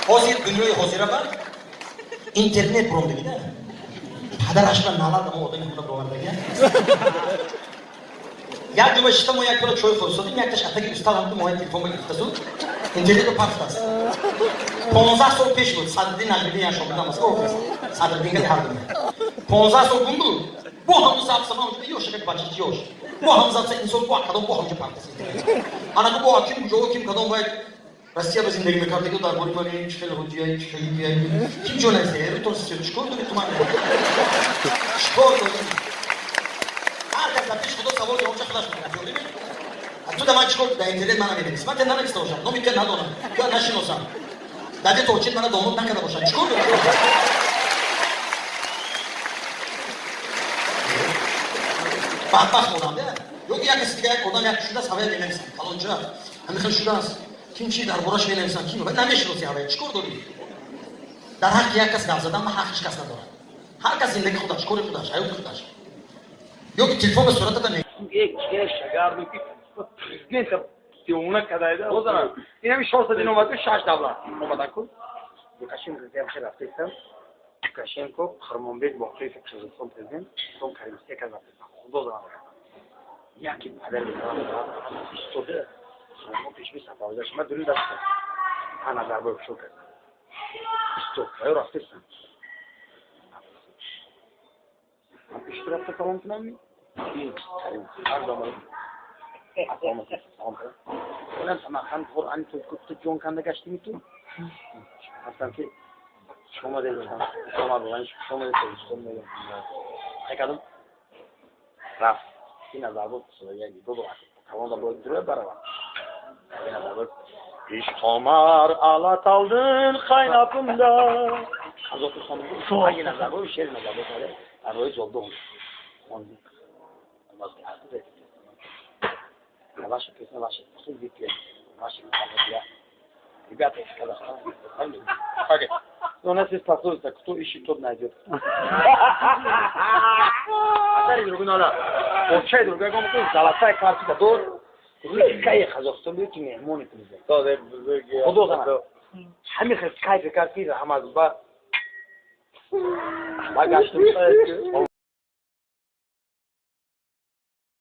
Hozir dunyoyu hoziraman internet birovnigida. Padarashlar nalardi bu odamga buni birovlarga. Ya cuma işte moya kilo çoy koysa, yakta şahtaki ustalandı moya telefonla gitti. İnternetle patlasın. 15 so'm pesh bo'ldi. Sadriddin Najmiddin yaşamında masa ofis. Sadriddinga tardim. 15 so'm bundu. Bu hamı zapsa hamı yo'q shaka bachit yo'q. Bu hamı zapsa inson bu akadam bu hamı patlasın. Ana bu kim bu kim kadam var. Rossiya biz zindagi mekardiga dar bo'lib qo'ygan ishlar hujja, ishlar kim jo'naysa, to chiqordi tuman. Chiqordi. Arkadaşlar pish xudo savol javobcha qilasiz. Оттуда мальчик да интернет мана мебелис. Мате на некста ошам, но ми ке надона. Ке наши носам. Дадете очит мана домот накада ошам. Чикор? Бах модам да. Yok ya kesiga odam yak shunda savay belemsan. Faloncha. Hamma xil shudas. Kimchi dar borash belemsan. Kim? Ben namish rosi avay. Chikor dori. Dar haq yakas gavzadan ma haq ishkasna dora. Har kas zindagi xudosh, ko'ri xudosh, hayot xudosh. Yok telefonga suratda ne? Ek shagardi ki prezident Тёмна кадайда. O zaman yine bir şorta dinomatı şaş davlat. Omadan Lukashenko yapışır haftaysam. Lukashenko Kırmızı Bakır'ı Kırgızistan prezident son karizmaya kazandı. O zaman. Ya ki haber veriyor. İstedi. Sonra peşmiş sapağıda. Şimdi dün de ana darbe bir şok. İstedi. Hayır haftaysam. Bir tarafta kalan falan mı? Her zaman. Ulan sama kan Kur'an tuttu John kanda kaçtı mı tu? Hatta ki şoma dedi şoma olan şoma dedi şoma dedi. Aykadım. Raf. Yine zabı söylüyor gibi bu var. Tamam da böyle duruyor bara var. Yine zabı. İş tomar alataldın kaynapımda. Az otur sonra yine zabı bir şey mi zabı böyle. Arayı oldu. Olmaz ya. Ваша песня, ваша судьбы, ваши я. Ребята из Казахстана, у нас есть пословица, кто ищет, тот найдет. А другой надо. Общай другая комната, золотая карточка, дор. Какая Казахстан, люди не монит не знают. Подозрано. Хами хай кайф карти, хамаз ба. Багаж